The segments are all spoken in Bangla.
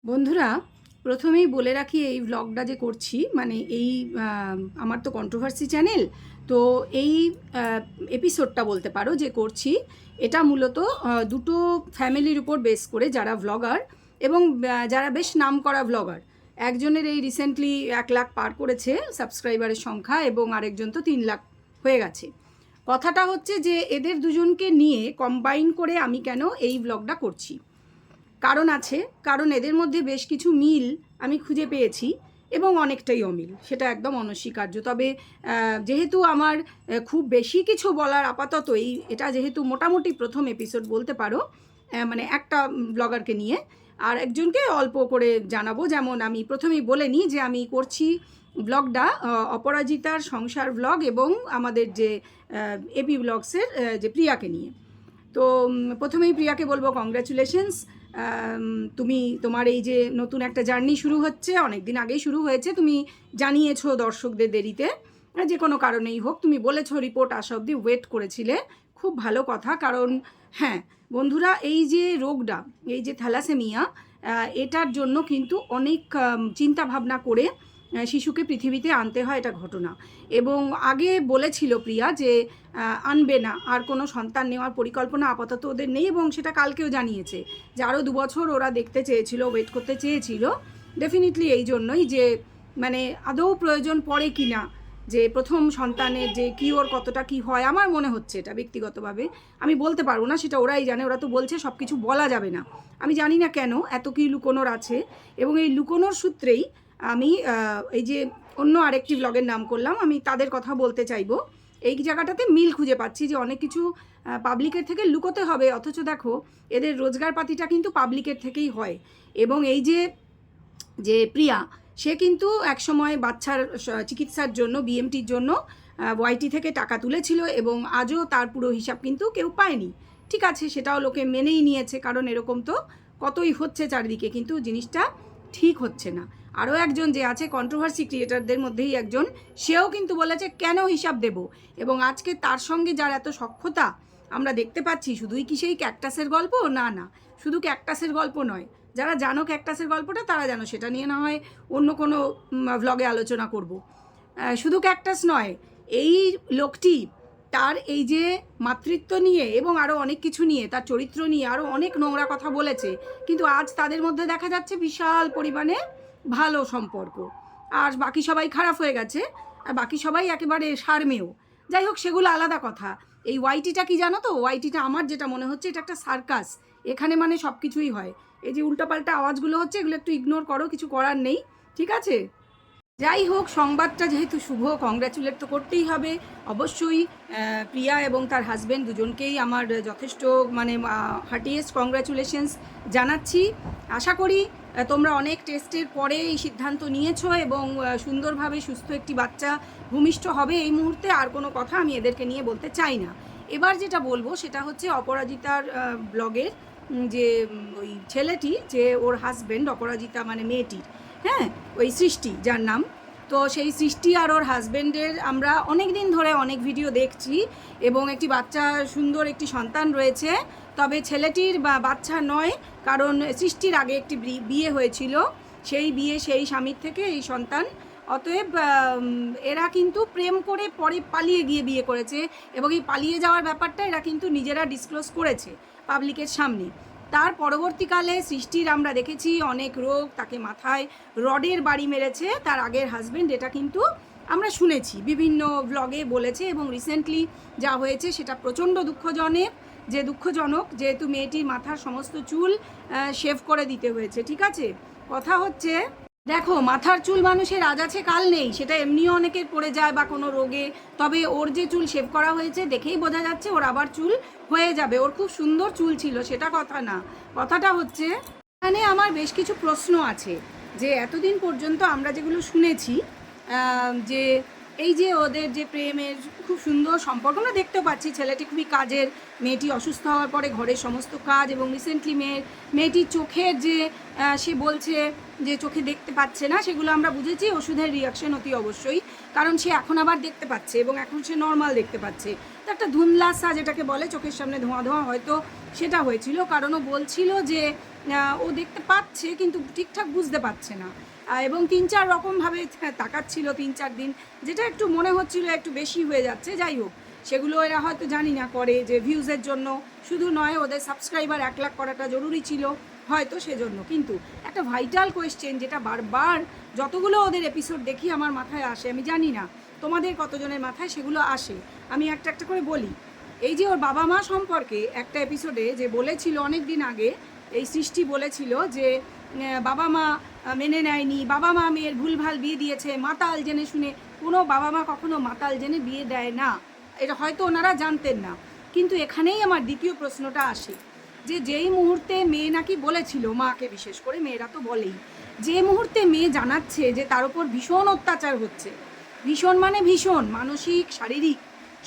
বন্ধুরা, প্রথমেই বলে রাখি এই ভ্লগটা যে করছি মানে এই আমার তো কন্ট্রোভার্সি চ্যানেল। তো এই এপিসোডটা বলতে পারো যে করছি, এটা মূলত দুটো ফ্যামিলির উপর বেস করে যারা ভ্লগার এবং যারা বেশ নামকরা ভ্লগার। একজনের এই রিসেন্টলি 1 লাখ পার করেছে সাবস্ক্রাইবারের সংখ্যা এবং আরেকজন তো 3 লাখ হয়ে গেছে। কথাটা হচ্ছে যে এদের দুজনকে নিয়ে কম্বাইন করে আমি কেন এই ভ্লগটা করছি, কারণ আছে। কারণ এদের মধ্যে বেশ কিছু মিল আমি খুঁজে পেয়েছি এবং অনেকটাই অমিল, সেটা একদম অনস্বীকার্য। তবে যেহেতু আমার খুব বেশি কিছু বলার আপাতত এটা যেহেতু মোটামুটি প্রথম এপিসোড বলতে পারো, মানে একটা ব্লগারকে নিয়ে আর একজনকে অল্প করে জানাবো। যেমন আমি প্রথমেই বলে নিই যে আমি করছি ব্লগটা অপরাজিতার সংসার ব্লগ এবং আমাদের যে এপি ব্লগসের যে প্রিয়াকে নিয়ে। তো প্রথমেই প্রিয়াকে বলবো কংগ্র্যাচুলেশনস। তুমি তোমার এই যে নতুন একটা জার্নি শুরু হচ্ছে, অনেক দিন আগেই শুরু হয়েছে, তুমি জানিয়েছো দর্শকদের দেরিতে, যে কোনো কারণেই হোক তুমি বলেছো রিপোর্ট আসা অবধি ওয়েট করেছিলে, খুব ভালো কথা। কারণ হ্যাঁ বন্ধুরা, এই যে রোগটা, এই যে থ্যালাসেমিয়া, এটার জন্য কিন্তু অনেক চিন্তা ভাবনা করে শিশুকে পৃথিবীতে আনতে হয়, এটা ঘটনা। এবং আগে বলেছিল প্রিয়া যে আনবে না, আর কোনো সন্তান নেওয়ার পরিকল্পনা আপাতত ওদের নেই, এবং সেটা কালকেও জানিয়েছে যে আরও 2 বছর ওরা দেখতে চেয়েছিল, ওয়েট করতে চেয়েছিল। ডেফিনেটলি এই জন্যই যে মানে আদৌ প্রয়োজন পড়ে কি না, যে প্রথম সন্তানের যে কী ওর কতটা কী হয়, আমার মনে হচ্ছে এটা ব্যক্তিগতভাবে আমি বলতে পারবো না, সেটা ওরাই জানে। ওরা তো বলছে সব কিছু বলা যাবে না, আমি জানি না কেন এত কি লুকোনোর আছে। এবং এই লুকোনোর সূত্রেই আমি এই যে অন্য আরেকটি ব্লগের নাম করলাম, আমি তাদের কথা বলতে চাইবো। এই জায়গাটাতে মিল খুঁজে পাচ্ছি যে অনেক কিছু পাবলিকের থেকে লুকোতে হবে, অথচ দেখো এদের রোজগার পাতিটা কিন্তু পাবলিকের থেকেই হয়। এবং এই যে যে প্রিয়া, সে কিন্তু একসময় বাচ্চার চিকিৎসার জন্য বিএমটির জন্য ওয়াইটি থেকে টাকা তুলেছিল এবং আজও তার পুরো হিসাব কিন্তু কেউ পায়নি। ঠিক আছে, সেটাও লোকে মেনেই নিয়েছে, কারণ এরকম তো কতই হচ্ছে চারিদিকে, কিন্তু জিনিসটা ঠিক হচ্ছে না। আরও একজন যে আছে কন্ট্রোভার্সি ক্রিয়েটারদের মধ্যেই একজন, সেও কিন্তু বলেছে কেন হিসাব দেব। এবং আজকে তার সঙ্গে যার এত সখ্যতা আমরা দেখতে পাচ্ছি, শুধুই কি সেই ক্যাকটাসের গল্প? না না, শুধু ক্যাকটাসের গল্প নয়। যারা জানো ক্যাকটাসের গল্পটা তারা জানো, সেটা নিয়ে না হয় অন্য কোনো ভ্লগে আলোচনা করব। শুধু ক্যাকটাস নয়, এই লোকটি তার এই যে মাতৃত্ব নিয়ে এবং আরও অনেক কিছু নিয়ে, তার চরিত্র নিয়ে আরও অনেক নোংরা কথা বলেছে, কিন্তু আজ তাদের মধ্যে দেখা যাচ্ছে বিশাল পরিমাণে ভালো সম্পর্ক, আর বাকি সবাই খারাপ হয়ে গেছে, আর বাকি সবাই একেবারে সারমেয়। যাই হোক, সেগুলো আলাদা কথা। এই ওয়াইটিটা কি জানো তো? ওয়াইটিটা আমার যেটা মনে হচ্ছে এটা একটা সার্কাস। এখানে মানে সব কিছুই হয়। এই যে উল্টাপাল্টা আওয়াজগুলো হচ্ছে, এগুলো একটু ইগনোর করো, কিছু করার নেই, ঠিক আছে? যাই হোক, সংবাদটা যেহেতু শুভ, কংগ্র্যাচুলেট তো করতেই হবে অবশ্যই। প্রিয়া এবং তার হাজব্যান্ড দুজনকেই আমার যথেষ্ট মানে হার্টিয়েস্ট কংগ্র্যাচুলেশনস জানাচ্ছি। আশা করি তোমরা অনেক টেস্টের পরে এই সিদ্ধান্ত নিয়েছো এবং সুন্দরভাবে সুস্থ একটি বাচ্চা ভূমিষ্ঠ হবে এই মুহূর্তে। আর কোনো কথা আমি এদেরকে নিয়ে বলতে চাই না। এবার যেটা বলবো সেটা হচ্ছে অপরাজিতার ব্লগের যে ওই ছেলেটি, যে ওর হাজব্যান্ড অপরাজিতা মানে মেয়েটির, হ্যাঁ, ওই সৃষ্টি যার নাম। তো সেই সৃষ্টি আর ওর হাজব্যান্ডের আমরা অনেক দিন ধরে অনেক ভিডিও দেখছি এবং একটি বাচ্চা, সুন্দর একটি সন্তান রয়েছে। তবে ছেলেটির বাচ্চা নয়, কারণ সৃষ্টির আগে একটি বিয়ে হয়েছিল, সেই বিয়ে সেই স্বামীর থেকে এই সন্তান। অতএব এরা কিন্তু প্রেম করে পরে পালিয়ে গিয়ে বিয়ে করেছে, এবং এই পালিয়ে যাওয়ার ব্যাপারটা এরা কিন্তু নিজেরা ডিসক্লোজ করেছে পাবলিকের সামনে। তার পরবর্তীকালে সৃষ্টির আমরা দেখেছি অনেক রোগ, তাকে মাথায় রডের বাড়ি মেরেছে তার আগের হাজব্যান্ড, এটা কিন্তু আমরা শুনেছি, বিভিন্ন ব্লগে বলেছে। এবং রিসেন্টলি যা হয়েছে সেটা প্রচণ্ড দুঃখজনক, যেহেতু মেয়েটির মাথার সমস্ত চুল শেভ করে দিতে হয়েছে। ঠিক আছে, কথা হচ্ছে দেখো, মাথার চুল মানুষের আজ আছে কাল নেই, সেটা এমনিও অনেকের পড়ে যায় বা কোনো রোগে। তবে ওর যে চুল শেভ করা হয়েছে দেখেই বোঝা যাচ্ছে ওর আবার চুল হয়ে যাবে। ওর খুব সুন্দর চুল ছিল, সেটা কথা না। কথাটা হচ্ছে এখানে আমার বেশ কিছু প্রশ্ন আছে, যে এতদিন পর্যন্ত আমরা যেগুলো শুনেছি, যে এই যে ওদের যে প্রেমের খুব সুন্দর সম্পর্ক আমরা দেখতে পাচ্ছি, ছেলেটি খুবই কাজের, মেয়েটি অসুস্থ হওয়ার পরে ঘরের সমস্ত কাজ, এবং রিসেন্টলি মেয়েটির চোখের যে সে বলছে যে চোখে দেখতে পাচ্ছে না, সেগুলো আমরা বুঝেছি ওষুধের রিয়াকশন অতি অবশ্যই, কারণ সে এখন আবার দেখতে পাচ্ছে এবং এখন সে নর্মাল দেখতে পাচ্ছে। তো একটা ধুমলাসা যেটাকে বলে, চোখের সামনে ধোঁয়া ধোঁয়া, হয়তো সেটা হয়েছিল, কারণ ও বলছিল যে ও দেখতে পাচ্ছে কিন্তু ঠিকঠাক বুঝতে পারছে না, এবং 3-4 রকমভাবে তাকাচ্ছিল 3-4 দিন, যেটা একটু মনে হচ্ছিল একটু বেশি হয়ে যাচ্ছে। যাই হোক, সেগুলো এরা হয়তো জানি না করে যে ভিউজের জন্য, শুধু নয় ওদের সাবস্ক্রাইবার 1 লাখ করাটা জরুরি ছিল হয়তো সেজন্য। কিন্তু একটা ভাইটাল কোয়েশ্চেন যেটা বারবার যতগুলো ওদের এপিসোড দেখি আমার মাথায় আসে, আমি জানি না তোমাদের কতজনের মাথায় সেগুলো আসে, আমি একটা একটা করে বলি। এই যে ওর বাবা মা সম্পর্কে একটা এপিসোডে যে বলেছিল অনেক দিন আগে, এই সৃষ্টি বলেছিল যে বাবা মা মেনে নেয়নি, বাবা মা মেয়ের ভুলভাল বিয়ে দিয়েছে, মাতাল জেনে শুনে। কোনো বাবা মা কখনো মাতাল জেনে বিয়ে দেয় না, এটা হয়তো ওনারা জানতেন না। কিন্তু এখানেই আমার দ্বিতীয় প্রশ্নটা আসে, যে যেই মুহূর্তে মেয়ে নাকি বলেছিল, মাকে বিশেষ করে, মেয়েরা তো বলেই, যে মুহূর্তে মেয়ে জানাচ্ছে যে তার উপর ভীষণ অত্যাচার হচ্ছে, ভীষণ মানে ভীষণ, মানসিক, শারীরিক,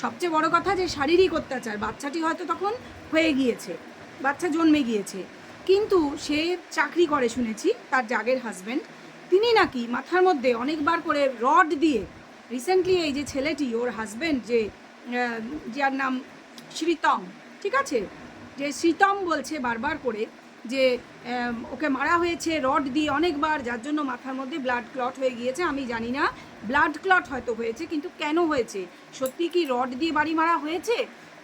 সবচেয়ে বড় কথা যে শারীরিক অত্যাচার, বাচ্চাটি হয়তো তখন হয়ে গিয়েছে, বাচ্চা জন্মে গিয়েছে, কিন্তু সে চাকরি করে শুনেছি, তার জাগের হাজব্যান্ড, তিনি নাকি মাথার মধ্যে অনেকবার করে রড দিয়ে, রিসেন্টলি এই যে ছেলেটি ওর হাজব্যান্ড, যে যার নাম শ্রীতম, ঠিক আছে, যে শ্রীতম বলছে বারবার করে যে ওকে মারা হয়েছে রড দিয়ে অনেকবার, যার জন্য মাথার মধ্যে ব্লাড ক্লট হয়ে গিয়েছে। আমি জানি না, ব্লাড ক্লট হয়তো হয়েছে, কিন্তু কেন হয়েছে, সত্যি কি রড দিয়ে বাড়ি মারা হয়েছে,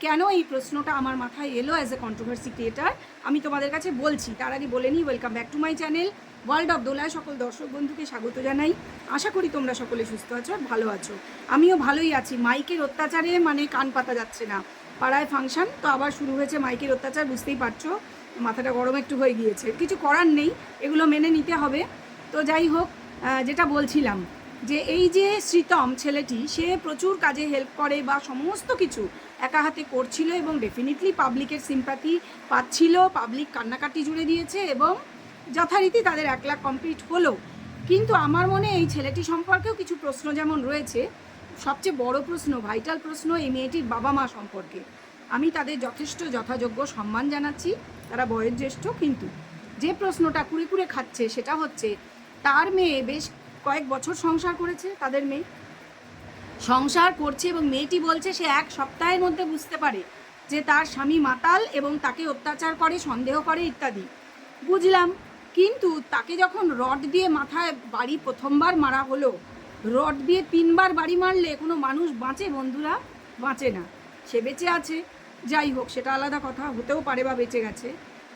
কেন, এই প্রশ্নটা আমার মাথায় এলো অ্যাজ এ কন্ট্রোভার্সি ক্রিয়েটার। আমি তোমাদের কাছে বলছি, তার আগে বলে নিই, welcome back to my channel world of দোলায় সকল দর্শক বন্ধুকে স্বাগত জানাই। আশা করি তোমরা সকলে সুস্থ আছো, ভালো আছো, আমিও ভালোই আছি। মাইকের অত্যাচারে মানে কান পাতা যাচ্ছে না, পাড়ায় ফাংশন তো আবার শুরু হয়েছে, মাইকের অত্যাচার, বুঝতেই পারছো, মাথাটা গরম একটু হয়ে গিয়েছে, কিছু করার নেই, এগুলো মেনে নিতে হবে। তো যাই হোক, যেটা বলছিলাম, যে এই যে শ্রীতম ছেলেটি, সে প্রচুর কাজে হেল্প করে বা সমস্ত কিছু একা হাতে করছিল, এবং ডেফিনেটলি পাবলিকের সিম্প্যাথি পাচ্ছিল, পাবলিক কান্নাকাটি জুড়ে দিয়েছে, এবং যথারীতি তাদের 1 লাখ কমপ্লিট হলো। কিন্তু আমার মনে এই ছেলেটি সম্পর্কেও কিছু প্রশ্ন যেমন রয়েছে, সবচেয়ে বড় প্রশ্ন, ভাইটাল প্রশ্ন এই মেয়েটির বাবা মা সম্পর্কে। আমি তাদের যথেষ্ট যথাযোগ্য সম্মান জানাচ্ছি, তারা বয়োজ্যেষ্ঠ, কিন্তু যে প্রশ্নটা কুড়ে কুড়ে খাচ্ছে সেটা হচ্ছে, তার মেয়ে বেশ কয়েক বছর সংসার করেছে, তাদের মেয়ে সংসার করছে, এবং মেয়েটি বলছে সে 1 সপ্তাহের মধ্যে বুঝতে পারে যে তার স্বামী মাতাল এবং তাকে অত্যাচার করে, সন্দেহ করে ইত্যাদি। বুঝলাম, কিন্তু তাকে যখন রড দিয়ে মাথায় বাড়ি প্রথমবার মারা হলো, রড দিয়ে 3বার বাড়ি মারলে কোনো মানুষ বাঁচে বন্ধুরা? বাঁচে না। সে বেঁচে আছে, যাই হোক সেটা আলাদা কথা, হতেও পারে বা বেঁচে গেছে।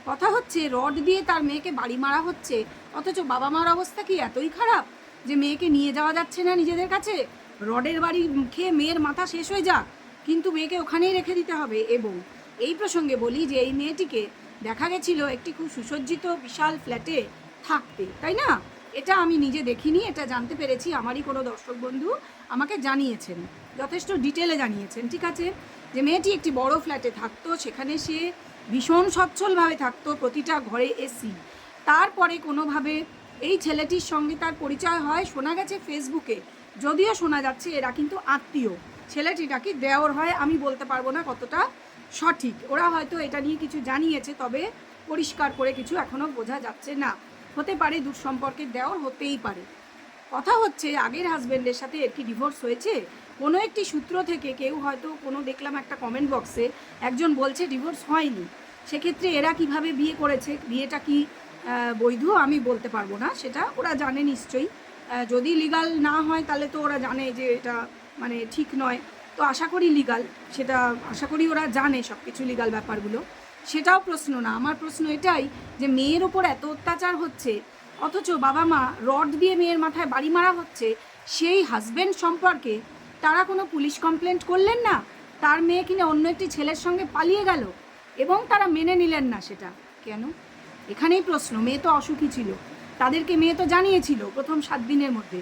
কথা হচ্ছে রড দিয়ে তার মেয়েকে বাড়ি মারা হচ্ছে, অথচ বাবা মার অবস্থা কি এতই খারাপ যে মেয়েকে নিয়ে যাওয়া যাচ্ছে না নিজেদের কাছে? রডের বাড়ি খেয়ে মেয়ের মাথা শেষ হয়ে যাক, কিন্তু মেয়েকে ওখানেই রেখে দিতে হবে। এবং এই প্রসঙ্গে বলি যে এই মেয়েটিকে দেখা গেছিল একটি খুব সুসজ্জিত বিশাল ফ্ল্যাটে থাকতে, তাই না? এটা আমি নিজে দেখিনি, এটা জানতে পেরেছি, আমারই কোনো দর্শক বন্ধু আমাকে জানিয়েছেন, যথেষ্ট ডিটেলে জানিয়েছেন, ঠিক আছে, যে মেয়েটি একটি বড় ফ্ল্যাটে থাকতো, সেখানে সে ভীষণ সচ্ছলভাবে থাকতো, প্রতিটা ঘরে এসি। তারপরে কোনোভাবে এই ছেলেটির সঙ্গে তার পরিচয় হয়, শোনা গেছে ফেসবুকে, যদিও শোনা যাচ্ছে এরা কিন্তু আত্মীয়, ছেলেটি নাকি দেওর হয়, আমি বলতে পারবো না কতটা সঠিক, ওরা হয়তো এটা নিয়ে কিছু জানিয়েছে, তবে পরিষ্কার করে কিছু এখনও বোঝা যাচ্ছে না, হতে পারে দূর সম্পর্কের দেওর, হতেই পারে। কথা হচ্ছে আগের হাজব্যান্ডের সাথে এর কি ডিভোর্স হয়েছে, কোনো একটি সূত্র থেকে কেউ হয়তো, কোনো দেখলাম একটা কমেন্ট বক্সে একজন বলছে ডিভোর্স হয়নি, সেক্ষেত্রে এরা কিভাবে বিয়ে করেছে, বিয়েটা কি বৈধ আমি বলতে পারবো না, সেটা ওরা জানে নিশ্চয়ই, যদি লিগাল না হয় তাহলে তো ওরা জানে যে এটা মানে ঠিক নয়, তো আশা করি লিগাল, সেটা আশা করি ওরা জানে সব কিছু লিগাল ব্যাপারগুলো, সেটাও প্রশ্ন না। আমার প্রশ্ন এটাই যে মেয়ের ওপর এত অত্যাচার হচ্ছে, অথচ বাবা মা রড দিয়ে মেয়ের মাথায় বাড়ি মারা হচ্ছে, সেই হাজব্যান্ড সম্পর্কে তারা কোনো পুলিশ কমপ্লেন্ট করলেন না, তার মেয়ে কিনা অন্য একটি ছেলের সঙ্গে পালিয়ে গেল, এবং তারা মেনে নিলেন না, সেটা কেন? এখানেই প্রশ্ন। মেয়ে তো অসুখী ছিল, তাদেরকে মেয়ে তো জানিয়েছিল প্রথম 7 দিনের মধ্যে,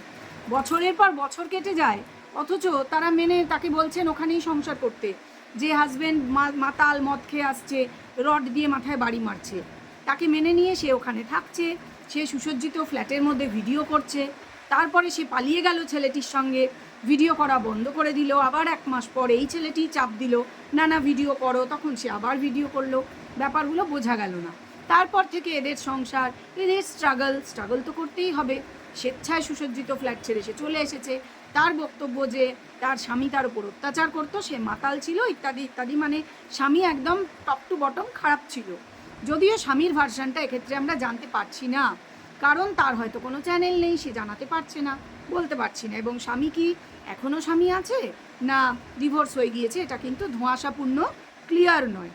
বছরের পর বছর কেটে যায়, অথচ তারা মেনে তাকে বলছেন ওখানেই সংসার করতে, যে হাজব্যান্ড মাতাল মদ খেয়ে আসছে, রড দিয়ে মাথায় বাড়ি মারছে, তাকে মেনে নিয়ে সে ওখানে থাকছে, সে সুসজ্জিত ফ্ল্যাটের মধ্যে ভিডিও করছে, তারপরে সে পালিয়ে গেল ছেলেটির সঙ্গে, ভিডিও করা বন্ধ করে দিল, আবার 1 মাস পর এই ছেলেটি চাপ দিল, না না ভিডিও করো, তখন সে আবার ভিডিও করলো, ব্যাপারগুলো বোঝা গেল না। তারপর থেকে এদের সংসার, এদের স্ট্রাগল তো করতেই হবে, স্বেচ্ছায় সুসজ্জিত ফ্ল্যাট ছেড়ে সে চলে এসেছে, তার বক্তব্য যে তার স্বামী তার উপর অত্যাচার করতো, সে মাতাল ছিল ইত্যাদি ইত্যাদি, মানে স্বামী একদম টপ টু বটম খারাপ ছিল। যদিও স্বামীর ভার্সানটা এক্ষেত্রে আমরা জানতে পারছি না, কারণ তার হয়তো কোনো চ্যানেল নেই, সে জানাতে পারছে না, বলতে পারছি না। এবং স্বামী কি এখনও স্বামী আছে না ডিভোর্স হয়ে গিয়েছে, এটা কিন্তু ধোঁয়াশাপূর্ণ ক্লিয়ার নয়।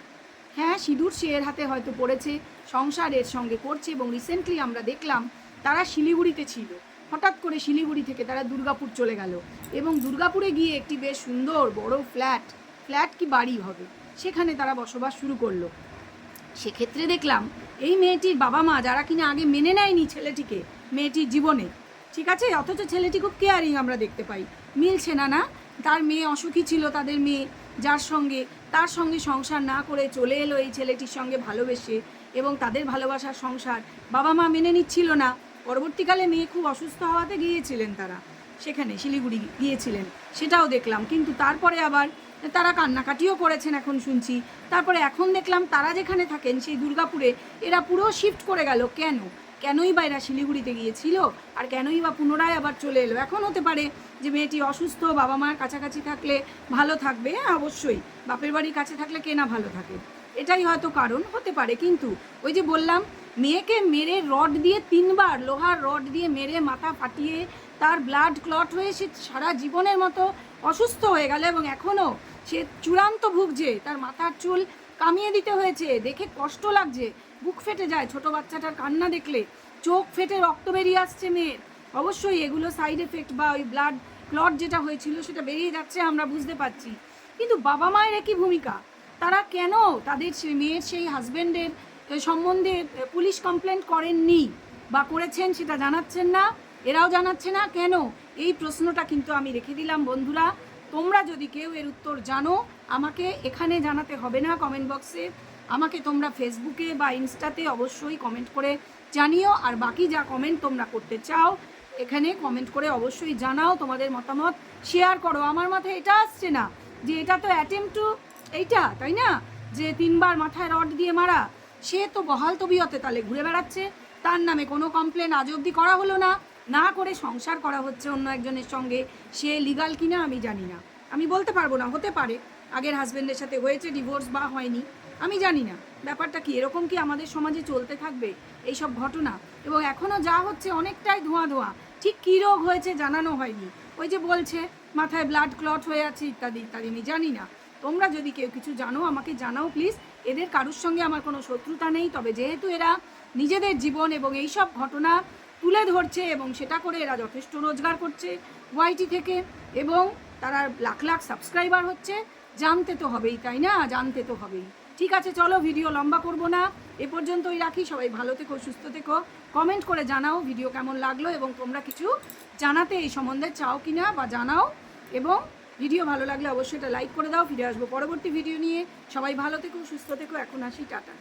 হ্যাঁ, সিঁদুর সে এর হাতে হয়তো পড়েছে, সংসার এর সঙ্গে করছে, এবং রিসেন্টলি আমরা দেখলাম তারা শিলিগুড়িতে ছিল, হঠাৎ করে শিলিগুড়ি থেকে তারা দুর্গাপুর চলে গেল, এবং দুর্গাপুরে গিয়ে একটি বেশ সুন্দর বড় ফ্ল্যাট কি বাড়ি হবে, সেখানে তারা বসবাস শুরু করলো। সেক্ষেত্রে দেখলাম এই মেয়েটির বাবা মা, যারা কিনা আগে মেনে নেয়নি ছেলেটিকে মেয়েটির জীবনে, ঠিক আছে, অথচ ছেলেটি খুব কেয়ারিং আমরা দেখতে পাই, মিলছে না। না, তার মেয়ে অসুখী ছিল, তাদের মেয়ে, তার সঙ্গে সংসার না করে চলে এলো এই ছেলেটির সঙ্গে ভালোবেসে, এবং তাদের ভালোবাসার সংসার বাবা মা মেনে নিচ্ছিল না। পরবর্তীকালে মেয়ে খুব অসুস্থ হওয়াতে গিয়েছিলেন তারা সেখানে শিলিগুড়ি গিয়েছিলেন, সেটাও দেখলাম। কিন্তু তারপরে আবার তারা কান্নাকাটিও করেছেন এখন শুনছি। তারপরে এখন দেখলাম তারা যেখানে থাকেন সেই দুর্গাপুরে এরা পুরো শিফট করে গেল। কেনই বা এরা শিলিগুড়িতে গিয়েছিল, আর কেনই বা পুনরায় আবার চলে এলো? এখন হতে পারে যে মেয়েটি অসুস্থ, বাবা মার কাছাকাছি থাকলে ভালো থাকবে, অবশ্যই বাপের বাড়ির কাছে থাকলে কে না ভালো থাকে, এটাই হয়তো কারণ হতে পারে। কিন্তু ওই যে বললাম, মেয়েকে মেরে রড দিয়ে 3 বার লোহার রড দিয়ে মেরে মাথা ফাটিয়ে তার ব্লাড ক্লট হয়ে সে সারা জীবনের মতো অসুস্থ হয়ে গেল, এবং এখনও সে চূড়ান্ত ভুগছে, তার মাথার চুল কামিয়ে দিতে হয়েছে, দেখে কষ্ট লাগছে, বুক ফেটে যায় ছোট বাচ্চাটার কান্না দেখলে, চোখ ফেটে রক্ত বেরিয়ে আসছে মেয়ের। অবশ্যই এগুলো সাইড এফেক্ট বা ওই ব্লাড ক্লট যেটা হয়েছিল সেটা বেরিয়ে যাচ্ছে, আমরা বুঝতে পারছি। কিন্তু বাবা মায়ের একই ভূমিকা, তারা কেন তাদের মেয়ের সেই হাজব্যান্ডের সম্বন্ধে পুলিশ কমপ্লেন্ট করেননি, বা করেছেন সেটা জানাচ্ছেন না, এরাও জানাচ্ছে না কেন? এই প্রশ্নটা কিন্তু আমি রেখে দিলাম। বন্ধুরা, তোমরা যদি কেউ এর উত্তর জানো, আমাকে এখানে জানাতে হবে না কমেন্ট বক্সে, আমাকে তোমরা ফেসবুকে বা ইনস্টাতে অবশ্যই কমেন্ট করে জানিও। আর বাকি যা কমেন্ট তোমরা করতে চাও এখানে কমেন্ট করে অবশ্যই জানাও, তোমাদের মতামত শেয়ার করো। আমার মাথায় এটা আসছে না যে এটা তো অ্যাটেম্প টু এইটা, তাই না, যে 3 বার মাথায় রড দিয়ে মারা, সে তো বহাল তবিয়তে তালে ঘুরে বেড়াচ্ছে, তার নামে কোনো কমপ্লেন আজ অবধি করা হলো না, না করে সংসার করা হচ্ছে অন্য একজনের সঙ্গে। সে লিগাল কিনা আমি জানি না, আমি বলতে পারবো না, হতে পারে আগের হাজব্যান্ডের সাথে হয়েছে ডিভোর্স বা হয়নি, আমি জানি না ব্যাপারটা কি। এরকম কি আমাদের সমাজে চলতে থাকবে এইসব ঘটনা? এবং এখনও যা হচ্ছে অনেকটাই ধোঁয়া, ঠিক কী রোগ হয়েছে জানানো হয়নি। ওই যে বলছে মাথায় ব্লাড ক্লট হয়ে আছে ইত্যাদি ইত্যাদি, আমি জানি না। তোমরা যদি কেউ কিছু জানো আমাকে জানাও প্লিজ। এদের কারুর সঙ্গে আমার কোনো শত্রুতা নেই, তবে যেহেতু এরা নিজেদের জীবন এবং এইসব ঘটনা তুলে ধরছে, এবং সেটা করে এরা যথেষ্ট রোজগার করছে ওয়াইটি থেকে, এবং তারা লাখ লাখ সাবস্ক্রাইবার হচ্ছে, জানতে তো হবেই, তাই না, জানতে তো হবেই। ঠিক আছে, চলো ভিডিও লম্বা করব না, এ পর্যন্তই রাখি। সবাই ভালো থেকো, সুস্থ থেকো, কমেন্ট করে জানাও ভিডিও কেমন লাগলো, এবং তোমরা কিছু জানাতে এই সম্বন্ধে চাও কিনা বা জানাও। এবং ভিডিও ভালো লাগলে অবশ্যই এটা লাইক করে দাও। ফিরে আসবো পরবর্তী ভিডিও নিয়ে। সবাই ভালো থেকো, সুস্থ থেকো, এখন আসি, টাটা।